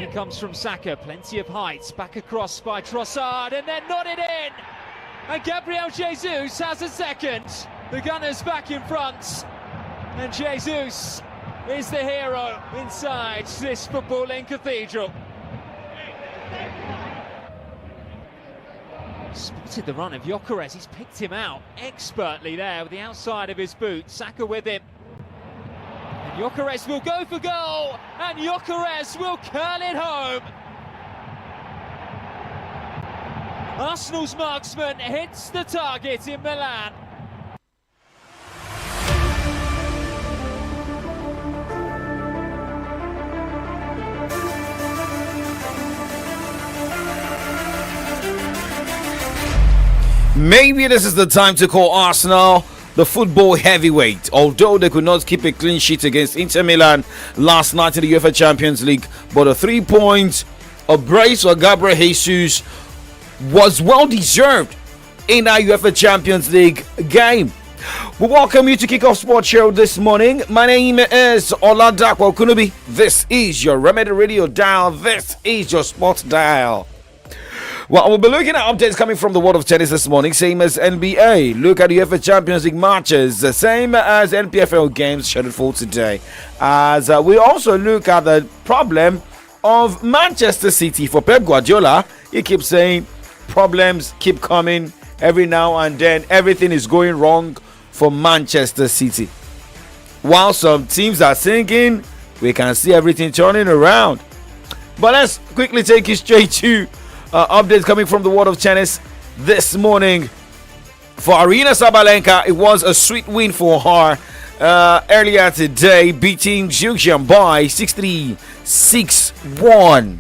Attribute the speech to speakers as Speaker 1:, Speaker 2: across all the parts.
Speaker 1: in comes from Saka, plenty of height, back across by Trossard, and then nodded in! And Gabriel Jesus has a second. The Gunners back in front, and Jesus is the hero inside this footballing cathedral. Spotted the run of Gyökeres, he's picked him out expertly there with the outside of his boot. Saka with him. And Gyökeres will go for goal, and Gyökeres will curl it home. Arsenal's marksman hits the target in Milan.
Speaker 2: Maybe this is the time to call Arsenal the football heavyweight. Although they could not keep a clean sheet against Inter Milan last night in the UEFA Champions League, but a 3 points, a brace for Gabriel Jesus was well deserved in that UEFA Champions League game. We welcome you to Kickoff Sports Show this morning. My name is Oladapo Kunubi. This is your Remedy Radio dial. This is your sports dial. Well, we'll be looking at updates coming from the world of tennis this morning, same as NBA. Look at the UEFA Champions League matches, the same as NPFL games scheduled for today. As we also look at the problem of Manchester City for Pep Guardiola. He keeps saying problems keep coming every now and then. Everything is going wrong for Manchester City. While some teams are sinking, we can see everything turning around. But let's quickly take you straight to updates coming from the world of tennis this morning. For Aryna Sabalenka, it was a sweet win for her earlier today, beating Zhu Jianbai 6-3, 6-1.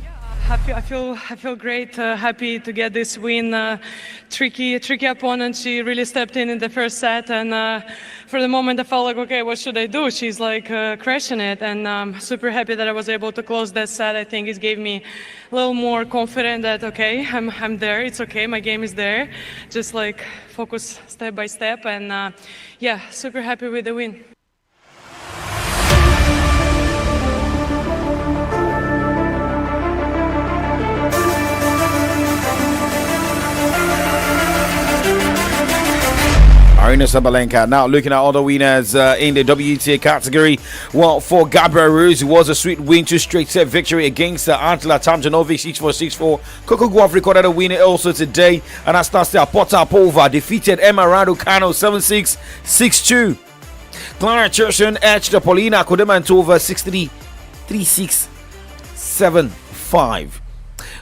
Speaker 3: I feel great. Happy to get this win. Tricky opponent. She really stepped in the first set, and for the moment I felt like, okay, what should I do? She's like crushing it, and I'm super happy that I was able to close that set. I think it gave me a little more confident that okay, I'm there. It's okay. My game is there. Just like focus step by step, and yeah, super happy with the win.
Speaker 2: Aryna Sabalenka now looking at other winners in the WTA category. Well, for Gabriel Ruiz, it was a sweet win, 2 straight set victory against Antela Tamjanovic 6-4, 6-4. Coco Gauff recorded a win also today, and Anastasia Potapova defeated Emma Raducanu 7-6, 6-2. Clara Cherson edged Polina Kodemantova 6-3, 3-6, 7-5.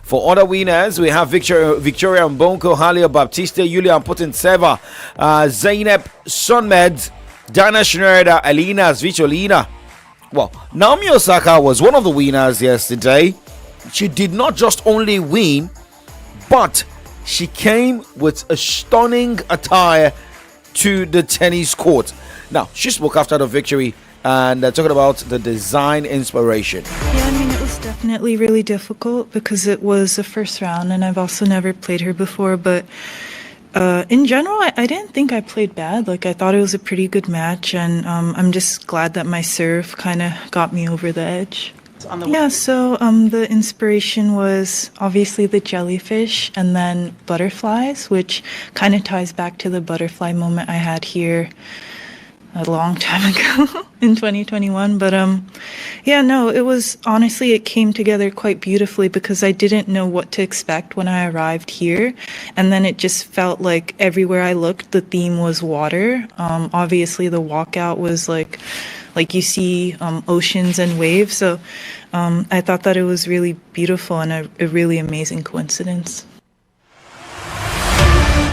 Speaker 2: For other winners, we have Victoria Mbonko, Halia Baptiste, Yulia Putintseva, Zeynep Sonmed, Dana Schneider, Alina Svitolina. Well, Naomi Osaka was one of the winners yesterday. She did not just only win, but she came with a stunning attire to the tennis court. Now, she spoke after the victory and talking about the design inspiration.
Speaker 4: Yeah, I mean, it was definitely really difficult because it was the first round and I've also never played her before, but in general, I didn't think I played bad. Like, I thought it was a pretty good match, and I'm just glad that my serve kind of got me over the edge. Yeah, so the inspiration was obviously the jellyfish and then butterflies, which kind of ties back to the butterfly moment I had here a long time ago in 2021. But yeah, no, it was honestly, it came together quite beautifully because I didn't know what to expect when I arrived here. And then it just felt like everywhere I looked, the theme was water. Obviously the walkout was like you see oceans and waves. So I thought that it was really beautiful and a really amazing coincidence.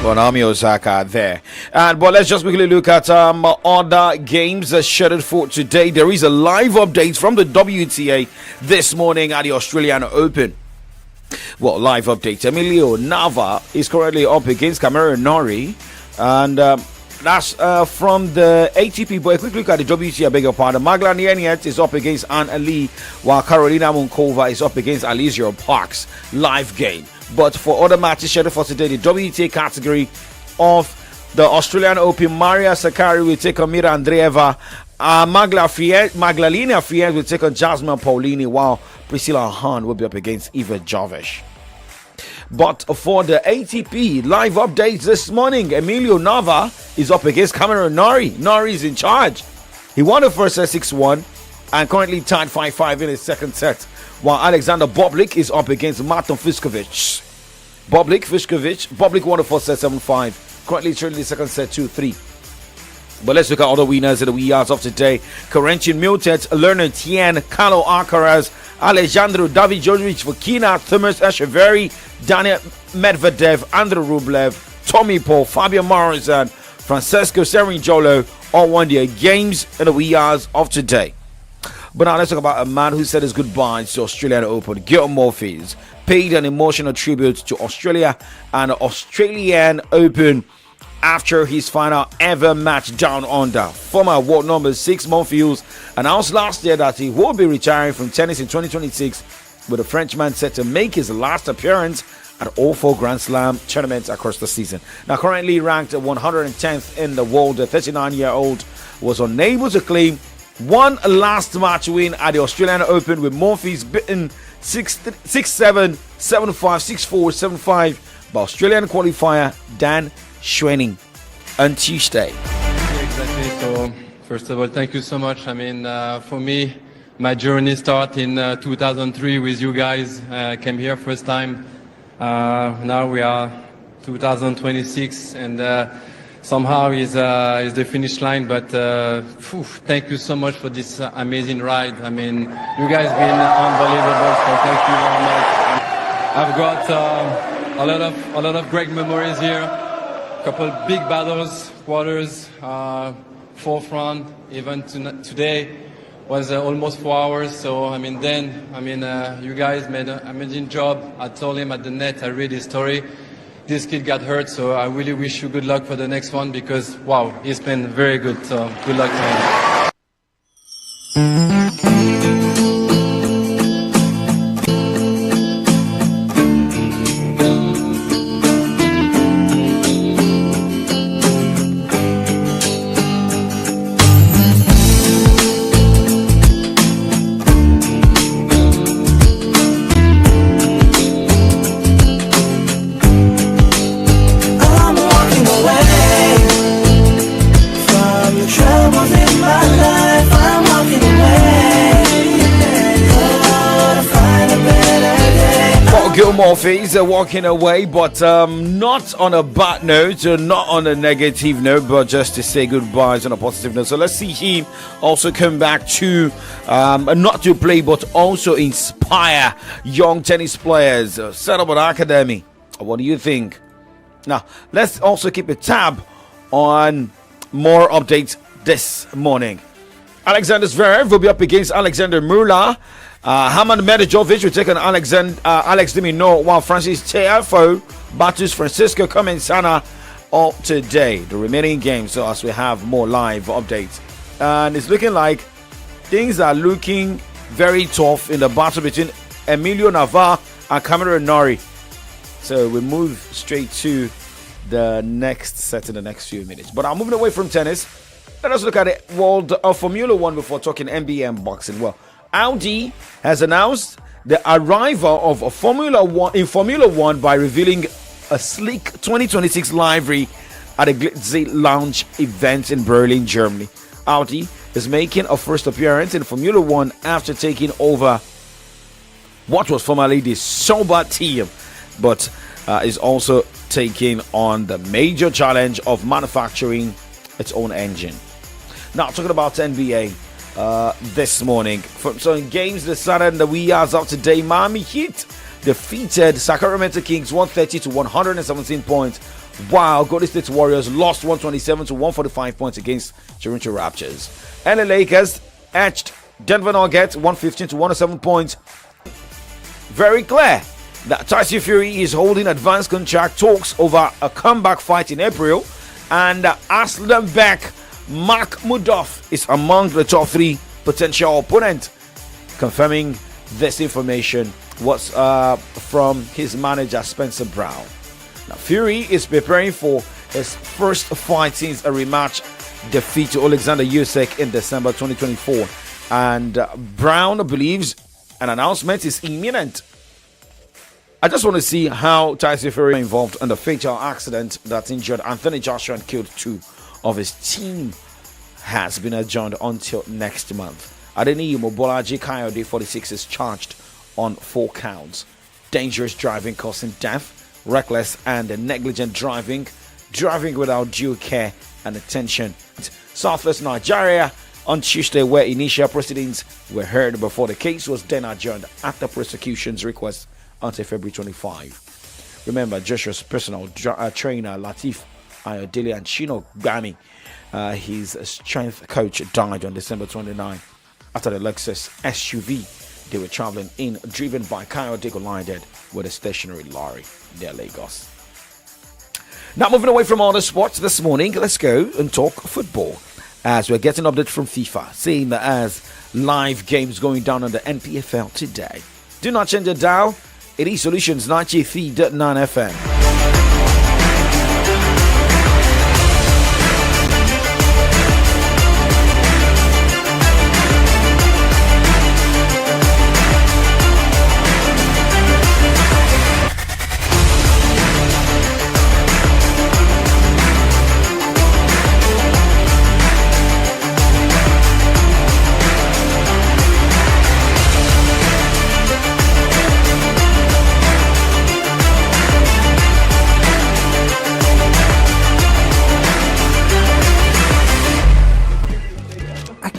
Speaker 2: Well, Naomi Osaka there. But let's just quickly look at other games scheduled for today. There is a live update from the WTA this morning at the Australian Open. Well, live update. Emilio Nava is currently up against Cameron Norrie. And that's from the ATP. But a quick look at the WTA, I beg your pardon. Magla Nieniet is up against Anne Ali, while Carolina Munkova is up against Alicia Parks. Live game. But for other matches scheduled for today, the WTA category of the Australian Open, Maria Sakkari will take on Mira Andreeva, Magdalena Fried will take on Jasmine Paulini, while Priscilla Hahn will be up against Eva Jarvis. But for the ATP live updates this morning, Emilio Nava is up against Cameron Norrie. Norrie is in charge. He won the first set 6-1 and currently tied 5-5 in his second set, while Alexander Boblik is up against Martin Fiskovic. Boblik won the first set 7-5, currently trailing the second set 2-3. But let's look at other winners in the wee hours of today. Karencin Miltet, Leonard Tien, Carlo Alcaraz, Alejandro David Djokovic, Vakina, Thomas Echeverry, Daniel Medvedev, Andrew Rublev, Tommy Paul, Fabio Morrison, Francesco Cerundolo all won their games in the wee hours of today. But now let's talk about a man who said his goodbyes to Australian Open. Gil Morpheus paid an emotional tribute to Australia and Australian Open after his final ever match down under. Former world number 6 Monfils announced last year that he will be retiring from tennis in 2026, with the Frenchman set to make his last appearance at all 4 Grand Slam tournaments across the season. Now currently ranked 110th in the world, the 39-year-old was unable to claim one last match win at the Australian Open, with Monfils beaten 6-7, 7-5, 6-4, 7-5 by Australian qualifier Dan Schwenning on Tuesday.
Speaker 5: Exactly. So first of all, thank you so much. I mean, for me, my journey started in 2003 with you guys. Came here first time. Now we are 2026, and somehow is the finish line. But thank you so much for this amazing ride. I mean, you guys been unbelievable. So thank you very much. I've got a lot of great memories here. Couple big battles, quarters, fourth round, even today was almost 4 hours. So I mean, you guys made an amazing job. I told him at the net, I read his story. This kid got hurt, so I really wish you good luck for the next one, because wow, he's been very good. So good luck to him.
Speaker 2: Morpheus are walking away, but not on a bad note, not on a negative note, but just to say goodbyes on a positive note. So let's see him also come back to not to play, but also inspire young tennis players. Set up an academy. What do you think? Now, let's also keep a tab on more updates this morning. Alexander Zverev will be up against Alexander Mula. Haman Medvedev will take on Alex de Minaur, while Francis Tiafoe battles Francisco Comensana all today. The remaining games, so as we have more live updates. And it's looking like things are looking very tough in the battle between Emilio Nava and Cameron Norrie. So we move straight to the next set in the next few minutes. But I'm moving away from tennis. Let us look at the world of Formula One before talking NBA and boxing. Well, Audi has announced the arrival of a Formula One by revealing a sleek 2026 livery at a Glitzy Lounge event in Berlin, Germany. Audi is making a first appearance in Formula One after taking over what was formerly the Sauber team, but is also taking on the major challenge of manufacturing its own engine. Now, talking about NBA. This morning, so in games decided in the wee hours of today, Miami Heat defeated Sacramento Kings 130 to 117 points, while Golden State Warriors lost 127 to 145 points against Toronto Raptors. LA Lakers edged Denver Nuggets 115 to 107 points. Very clear that Tyson Fury is holding advanced contract talks over a comeback fight in April, and Aslan Beck Makhmudov is among the top 3 potential opponents. Confirming this information was from his manager Spencer Brown. Now, Fury is preparing for his first fight since a rematch defeat to Alexander Usyk in December 2024. And Brown believes an announcement is imminent. I just want to see how Tyson Fury involved in the fatal accident that injured Anthony Joshua and killed 2 of his team has been adjourned until next month. Adeniyi Mobolaji Kayode, 46, is charged on 4 counts: dangerous driving causing death, reckless and negligent driving, driving without due care and attention. Southwest Nigeria on Tuesday, where initial proceedings were heard before the case was then adjourned at the prosecution's request until February 25. Remember, Joshua's personal trainer Latif Ayodele and Shino Gbami, his strength coach, died on December 29 after the Lexus SUV they were traveling in, driven by Kayode, collided with a stationary lorry near Lagos. Now, moving away from all the sports this morning, let's go and talk football, as we're getting updates from FIFA, saying that as live games going down on the NPFL today. Do not change the dial. It is Solutions 93.9 FM.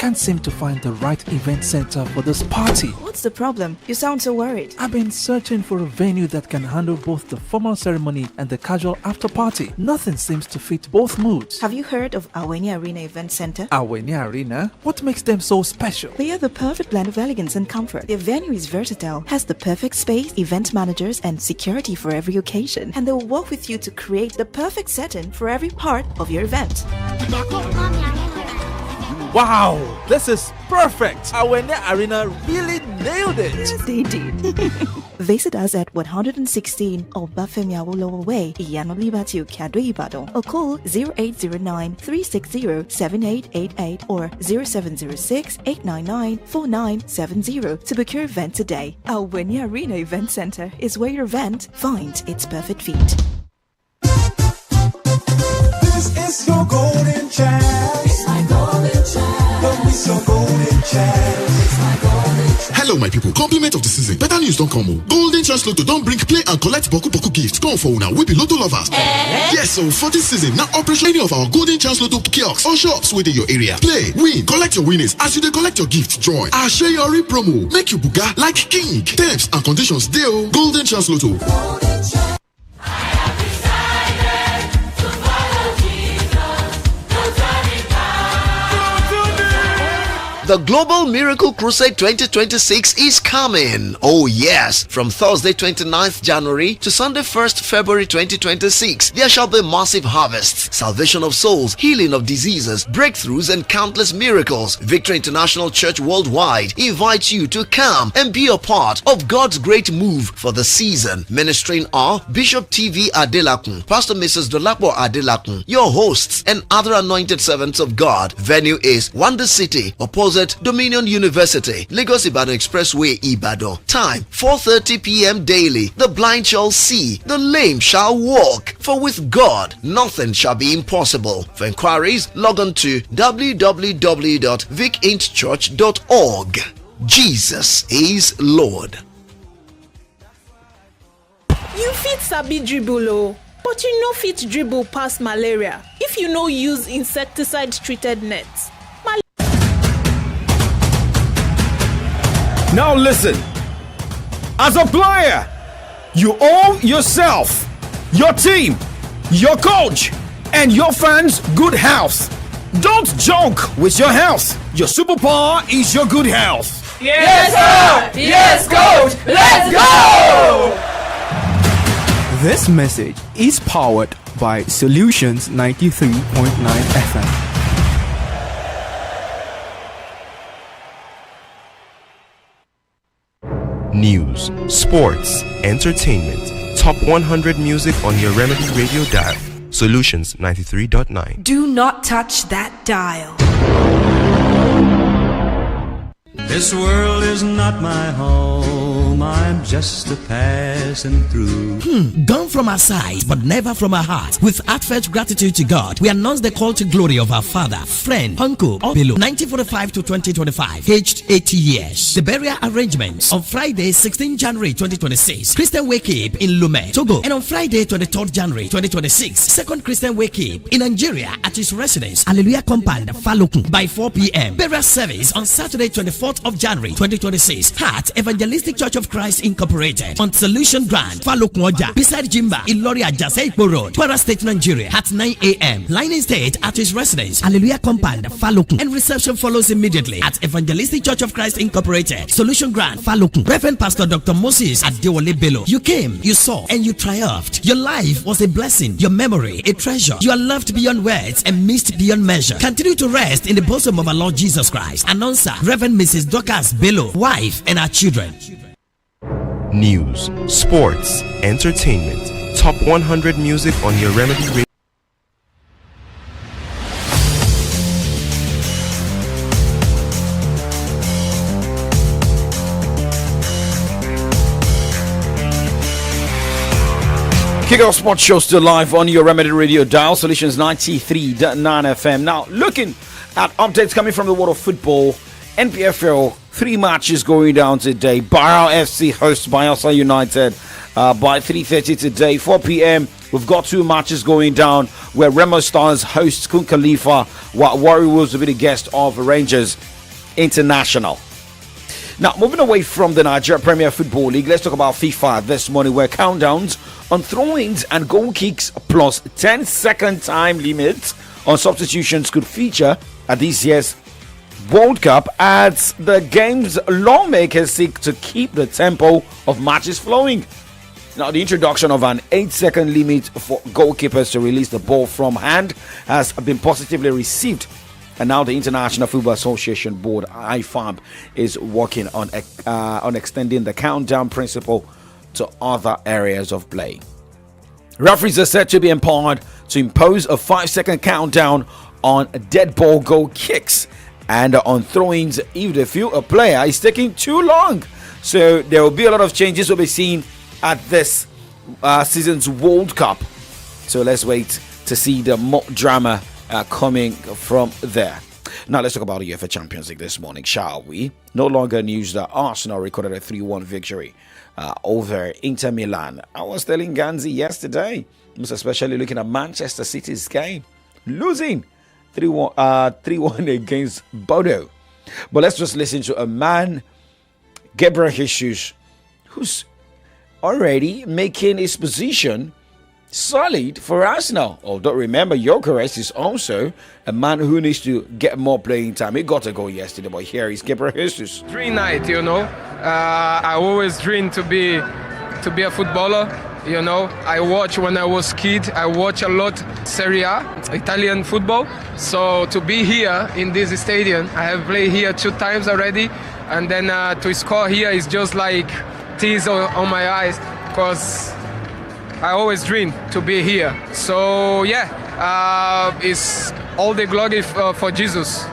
Speaker 6: Can't seem to find the right event center for this party.
Speaker 7: What's the problem? You sound so worried.
Speaker 6: I've been searching for a venue that can handle both the formal ceremony and the casual after party. Nothing seems to fit both moods.
Speaker 7: Have you heard of Aweni Arena Event Center?
Speaker 6: Aweni Arena? What makes them so special?
Speaker 7: They are the perfect blend of elegance and comfort. Their venue is versatile, has the perfect space, event managers, and security for every occasion. And they will work with you to create the perfect setting for every part of your event.
Speaker 6: Wow, this is perfect. Aweni Arena really nailed it.
Speaker 7: Yes, they did. Visit us at 116 Obafemi Awolowo Way, Iyano Liberty, Okado, Ibadan, or call 0809-360-7888 or 0706-899-4970 to book your event today. Aweni Arena Event Center is where your event finds its perfect fit.
Speaker 8: This is your golden chance. It's my golden chance. It's your golden chance. It's my golden chance.
Speaker 9: Hello, my people. Compliment of the season. Better news don't come. Golden Chance Lotto don't bring play and collect boku gifts. Come for now. We be Lotto lovers. Yes, so for this season, now operation any of our Golden Chance Lotto kiosks or shops within your area. Play, win, collect your winnings. As you collect your gift, join. I'll share your promo. Make you buga like king. Terms and conditions deal. Golden Chance Lotto.
Speaker 8: Golden Chance.
Speaker 10: The Global Miracle Crusade 2026 is coming. Oh yes, from Thursday 29th January to Sunday 1st February 2026, there shall be massive harvests, salvation of souls, healing of diseases, breakthroughs and countless miracles. Victory International Church Worldwide invites you to come and be a part of God's great move for the season. Ministering are Bishop TV Adelakun, Pastor Mrs. Dolapo Adelakun, your hosts and other anointed servants of God. Venue is Wonder City, opposite Dominion University, Lagos Ibadan Expressway, Ibadan. Time 4:30 p.m. daily. The blind shall see, the lame shall walk, for with God nothing shall be impossible. For inquiries, log on to www.vicintchurch.org. Jesus is Lord.
Speaker 11: You fit sabi dribble o, but you no fit dribble past malaria if you no use insecticide treated nets.
Speaker 2: Now listen, as a player, you owe yourself, your team, your coach, and your fans good health. Don't joke with your health. Your superpower is your good health.
Speaker 12: Yes, sir! Yes, coach! Let's go!
Speaker 13: This message is powered by Solutions 93.9 FM.
Speaker 14: News, sports, entertainment, top 100 music on your Remedy Radio dial. Solutions 93.9.
Speaker 15: Do not touch that dial.
Speaker 8: This world is not my home, I'm just a passing through.
Speaker 16: Gone from our sight, but never from our heart. With heartfelt gratitude to God, we announce the call to glory of our father, friend, uncle, or below, 1945 to 2025, aged 80 years. The burial arrangements on Friday, 16 January 2026, Christian Wake Keep in Lomé, Togo, and on Friday, 23rd January 2026, second Christian Wake Keep in Nigeria at his residence, Hallelujah Compound, Falokun, by 4 p.m. Burial service on Saturday, 24th of January 2026 at Evangelistic Church of Christ Incorporated on Solution Grand, Falokun, beside Jimba, Ilori Ajase Ikpo Road, Kwara State, Nigeria at 9 a.m. Lining State at his residence, Hallelujah Compound, Falokun, and reception follows immediately at Evangelistic Church of Christ Incorporated, Solution Grand, Falokun. Reverend Pastor Dr. Moses Adewale Bello, you came, you saw, and you triumphed. Your life was a blessing, your memory a treasure. You are loved beyond words and missed beyond measure. Continue to rest in the bosom of our Lord Jesus Christ. Announcer, Reverend Mrs. Dorcas Bello, wife, and our children.
Speaker 14: News, sports, entertainment, top 100 music on your Remedy Radio.
Speaker 2: Kickoff Sports Show still live on your Remedy Radio dial, Solutions 93.9 FM. Now, looking at updates coming from the world of football, NPFL, 3 matches going down today. Barrow FC hosts Bayelsa United by 3:30 today. 4 p.m. We've got 2 matches going down where Remo Stars hosts Kun Khalifa, while Warri Wolves will be the guest of Rangers International. Now, moving away from the Nigeria Premier Football League, let's talk about FIFA this morning, where countdowns on throw-ins and goal kicks plus 10-second time limits on substitutions could feature at this year's World Cup as the game's lawmakers seek to keep the tempo of matches flowing. Now, the introduction of an 8-second limit for goalkeepers to release the ball from hand has been positively received. And now the International Football Association Board, IFAB, is working on extending the countdown principle to other areas of play. Referees are said to be empowered to impose a 5-second countdown on dead ball goal kicks and on throw-ins if they feel a player is taking too long. So there will be a lot of changes we'll be seeing at this season's World Cup. So let's wait to see the more drama coming from there. Now let's talk about the UEFA Champions League this morning, shall we? No longer news that Arsenal recorded a 3-1 victory over Inter Milan. I was telling Ganzi yesterday, most especially looking at Manchester City's game, losing 3-1 against Bodo. But let's just listen to a man, Gabriel Jesus, who's already making his position solid for Arsenal. Although remember, Gyökeres is also a man who needs to get more playing time. He got a goal yesterday, but here is Gabriel Jesus.
Speaker 17: Dream night, you know. I always dreamed to be a footballer. You know, I watch when I was kid. I watch a lot Serie A, Italian football. So to be here in this stadium, I have played here 2 times already, and then to score here is just like tears on my eyes because I always dreamed to be here. So yeah, it's all the glory for Jesus.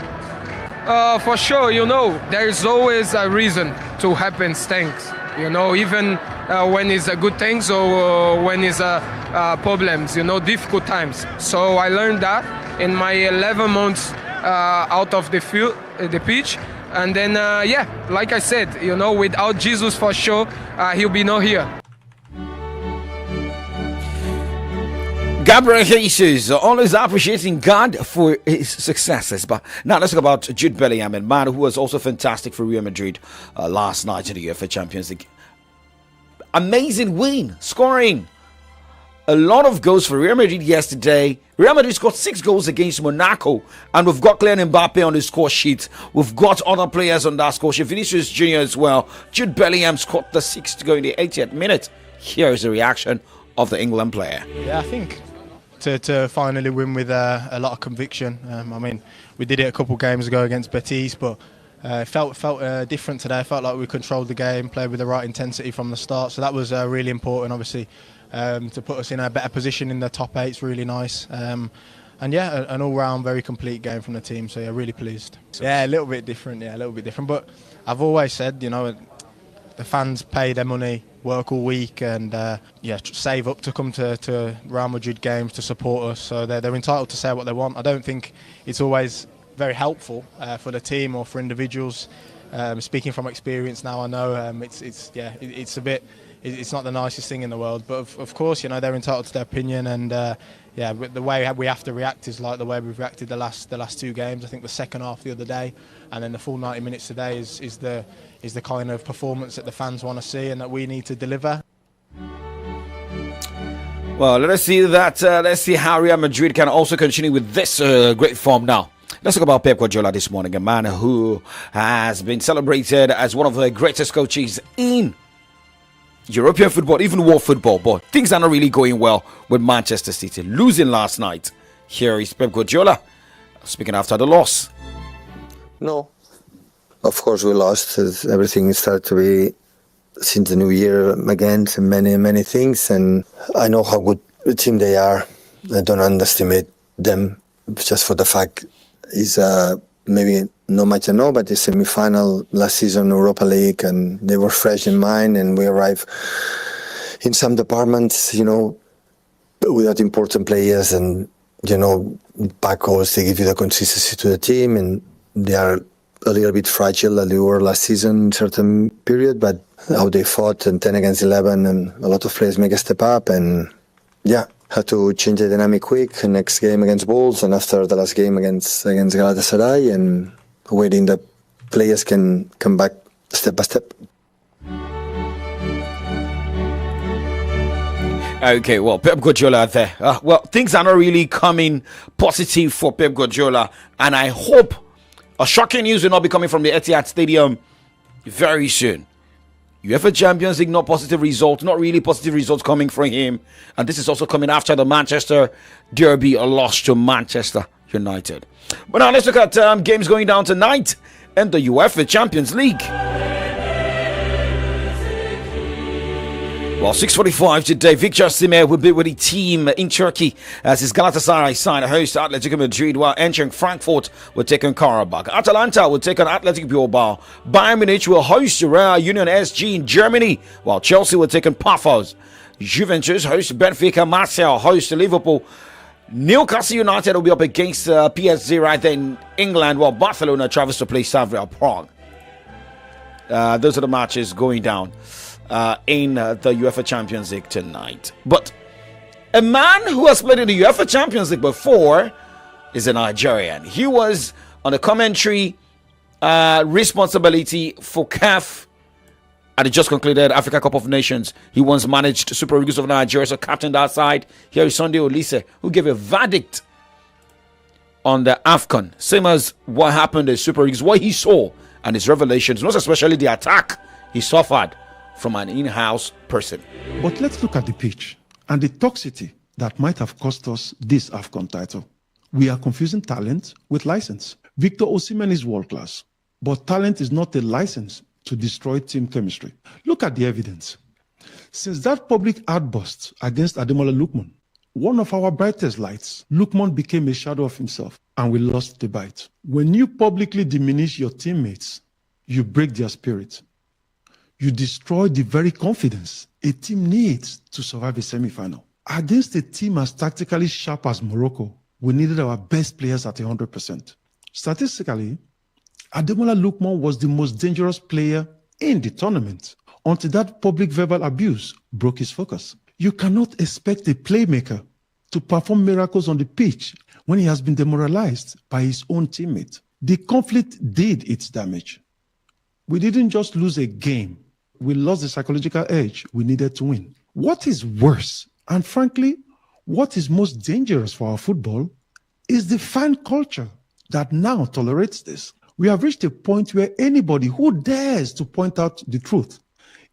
Speaker 17: For sure, you know, there is always a reason to happen things. You know, even when it's a good things or when it's problems, you know, difficult times. So I learned that in my 11 months out of the field, the pitch. And then, yeah, like I said, you know, without Jesus for sure, he'll be not here.
Speaker 2: Gabriel Jesus, always appreciating God for his successes. But now let's talk about Jude Bellingham, a man who was also fantastic for Real Madrid last night in the UEFA Champions League. Amazing win, scoring a lot of goals for Real Madrid yesterday. Real Madrid scored 6 goals against Monaco, and we've got Kylian Mbappe on the score sheet. We've got other players on that score sheet, Vinicius Jr. as well. Jude Bellingham scored the 6th goal in the 80th minute. Here is the reaction of the England player.
Speaker 18: Yeah, I think to finally win with a lot of conviction. I mean, we did it a couple games ago against Betis, but it felt different today. I felt like we controlled the game, played with the right intensity from the start. So that was really important. Obviously, to put us in a better position in the top 8 is really nice. And yeah, an all-round very complete game from the team. So yeah, really pleased. Yeah, a little bit different. Yeah, a little bit different. But I've always said, you know, the fans pay their money, work all week, and save up to come to Real Madrid games to support us. So they're entitled to say what they want. I don't think it's always very helpful for the team or for individuals. Speaking from experience now, I know it's a bit. It's not the nicest thing in the world, but of course, you know, they're entitled to their opinion, and the way we have to react is like the way we've reacted the last 2 games. I think the second half the other day, and then the full 90 minutes today is the kind of performance that the fans want to see and that we need to deliver.
Speaker 2: Well, let's see that. Let's see how Real Madrid can also continue with this great form now. Let's talk about Pep Guardiola this morning, a man who has been celebrated as one of the greatest coaches in European football, even world football, but things are not really going well with Manchester City, losing last night. Here is Pep Guardiola speaking after the loss.
Speaker 19: No, of course we lost. Everything started to be since the new year against many things, and I know how good a team they are. I don't underestimate them just for the fact is maybe no match I know, but the semi-final last season Europa League, and they were fresh in mind, and we arrived in some departments, you know, without important players, and you know, back goals, they give you the consistency to the team, and they are a little bit fragile that they were last season in certain period, but how they fought and 10 against 11, and a lot of players make a step up, and yeah, had to change the dynamic quick. Next game against Wolves, and after the last game against Galatasaray, and waiting that players can come back step by step.
Speaker 2: Okay, well, Pep Guardiola there. Well, things are not really coming positive for Pep Guardiola, and I hope a shocking news will not be coming from the Etihad Stadium very soon. UEFA Champions League, not positive results, not really positive results coming from him, and this is also coming after the Manchester Derby, a loss to Manchester United. But now let's look at games going down tonight in the UEFA Champions League. Well, 6:45 today, Victor Osimhen will be with the team in Turkey as his Galatasaray side host Atletico Madrid, while entering Frankfurt will take on Karabakh. Atalanta will take on Athletic Bilbao. Bayern Munich will host Real Union SG in Germany, while Chelsea will take on Pafos. Juventus host Benfica. Marseille host Liverpool. Newcastle United will be up against PSG right there in England, while Barcelona travels to play Slavia Prague. Those are the matches going down in the UEFA Champions League tonight. But a man who has played in the UEFA Champions League before is a Nigerian. He was on the commentary responsibility for CAF at the just concluded Africa Cup of Nations. He once managed Super Eagles of Nigeria, so captain that side. Here is Sunday Olise, who gave a verdict on the AFCON, same as what happened in Super Eagles, what he saw and his revelations, most especially the attack he suffered from an in-house person.
Speaker 20: But let's look at the pitch and the toxicity that might have cost us this AFCON title. We are confusing talent with license. Victor Osimhen is world-class, but talent is not a license to destroy team chemistry. Look at the evidence. Since that public outburst against Ademola Lookman, one of our brightest lights, Lookman became a shadow of himself, and we lost the bite. When you publicly diminish your teammates, you break their spirit. You destroy the very confidence a team needs to survive a semi-final. Against a team as tactically sharp as Morocco, we needed our best players at 100%. Statistically, Ademola Lookman was the most dangerous player in the tournament until that public verbal abuse broke his focus. You cannot expect a playmaker to perform miracles on the pitch when he has been demoralized by his own teammate. The conflict did its damage. We didn't just lose a game. We lost the psychological edge we needed to win. What is worse, and frankly, what is most dangerous for our football, is the fan culture that now tolerates this. We have reached a point where anybody who dares to point out the truth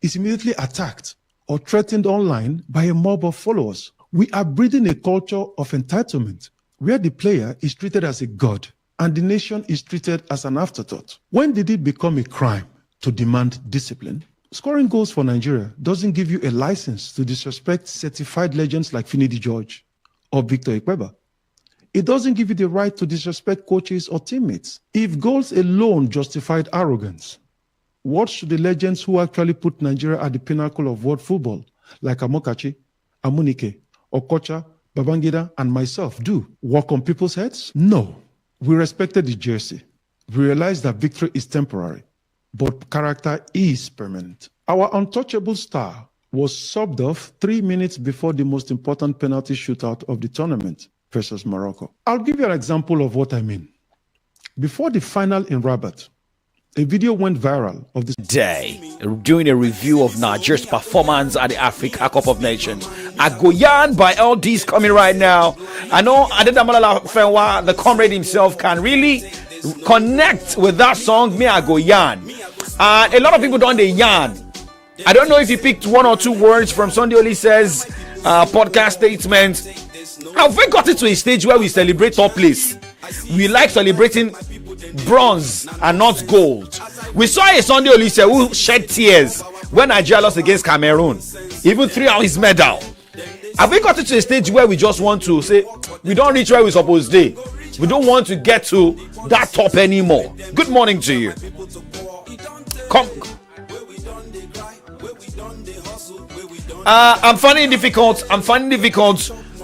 Speaker 20: is immediately attacked or threatened online by a mob of followers. We are breeding a culture of entitlement where the player is treated as a god and the nation is treated as an afterthought. When did it become a crime to demand discipline? Scoring goals for Nigeria doesn't give you a license to disrespect certified legends like Finidi George or Victor Ikpeba. It doesn't give you the right to disrespect coaches or teammates. If goals alone justified arrogance, what should the legends who actually put Nigeria at the pinnacle of world football, like Amokachi, Amunike, Okocha, Babangida, and myself do? Walk on people's heads? No. We respected the jersey. We realized that victory is temporary, but character is permanent. Our untouchable star was subbed off 3 minutes before the most important penalty shootout of the tournament versus Morocco. I'll give you an example of what I mean. Before the final in Rabat, a video went viral of this
Speaker 2: day doing a review of Nigeria's performance at the Africa Cup of Nations. Agoyan by LD's coming right now. I know Adedamola Fenwa, the comrade himself, can really connect with that song, Me Agoyan. A lot of people don't the yarn. I don't know if you picked one or two words from Sunday Olise's podcast statement. Have we got it to a stage where we celebrate top place? We like celebrating bronze and not gold. We saw a Sunday Olise who shed tears when Nigeria lost against Cameroon, even threw out his medal. Have we got it to a stage where we just want to say we don't reach where we're supposed to? We don't want to get to that top anymore. Good morning to you. Come. I'm finding it difficult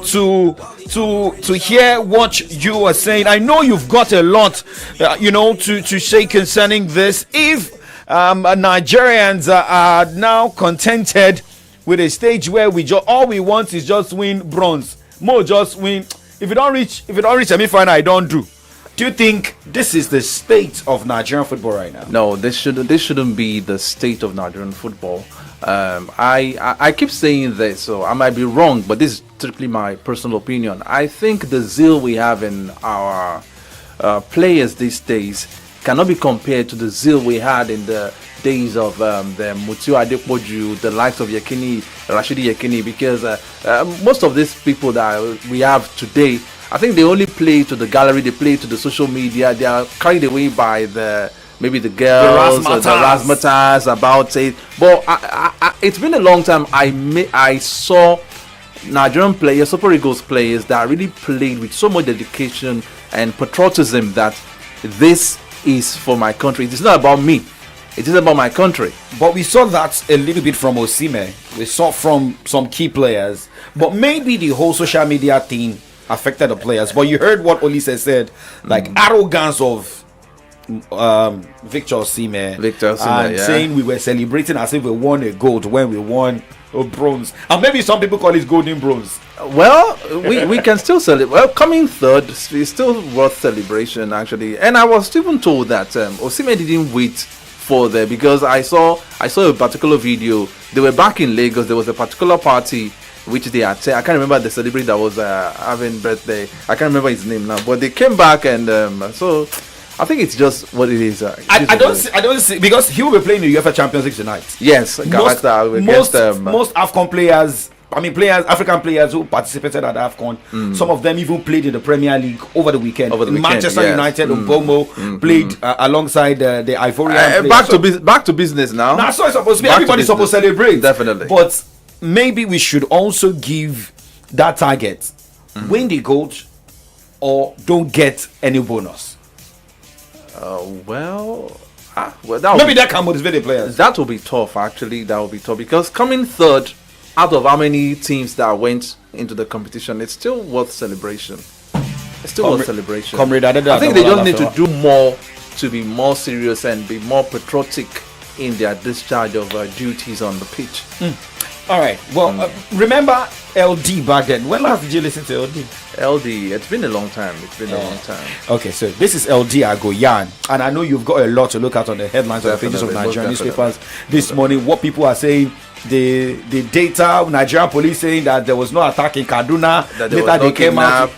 Speaker 2: to hear what you are saying. I know you've got a lot, to say concerning this. If Nigerians are now contented with a stage where all we want is just win bronze, more just win. If you don't reach semi-final, I don't do. Do you think this is the state of Nigerian football right now?
Speaker 6: No, this shouldn't be the state of Nigerian football. I keep saying this, so I might be wrong, but this is strictly my personal opinion. I think the zeal we have in our players these days cannot be compared to the zeal we had in the days of the Mutiu Adepoju, the likes of Rashidi Yekini, because most of these people that we have today, I think they only play to the gallery, they play to the social media, they are carried away by maybe the girls, the razzmatazz about it. But it's been a long time I saw Nigerian players, Super Eagles players that really played with so much dedication and patriotism that this is for my country. It's not about me. It is about my country.
Speaker 2: But we saw that a little bit from Osimhen. We saw from some key players. But maybe the whole social media thing affected the players. But you heard what Olise said, like arrogance of Victor Osimhen, saying we were celebrating as if we won a gold when we won a bronze. And maybe some people call it golden bronze.
Speaker 6: Well, we can still celebrate. Well, coming third is still worth celebration, actually. And I was even told that Osimhen didn't wait for there, because I saw a particular video. They were back in Lagos. There was a particular party which they had. I can't remember the celebrity that was having birthday. I can't remember his name now. But they came back, and so I think it's just what it is.
Speaker 2: I don't see, because he will be playing the UEFA Champions League tonight.
Speaker 6: Yes,
Speaker 2: most AFCON players. African players who participated at AFCON, some of them even played in the Premier League over the weekend. Manchester United, Mbomo played alongside the Ivorian.
Speaker 6: Back to business now.
Speaker 2: That's how it's supposed to be. Everybody's supposed to celebrate.
Speaker 6: Definitely.
Speaker 2: But maybe we should also give that target: win the gold or don't get any bonus.
Speaker 6: Maybe
Speaker 2: that can motivate the players.
Speaker 6: That will be tough, actually. That will be tough, because coming third out of how many teams that went into the competition, it's still worth celebration. It's still worth celebration. I think they just need to do more to be more serious and be more patriotic in their discharge of duties on the pitch.
Speaker 2: All right. Well, remember LD back then? When last did you listen to LD?
Speaker 6: LD, it's been a long time. A long time.
Speaker 2: Okay, so this is LD Agoyan, and I know you've got a lot to look at on the headlines of the pages of Nigerian newspapers this morning. What people are saying, the data, Nigerian police saying that there was no attack in Kaduna.
Speaker 6: Later they came out.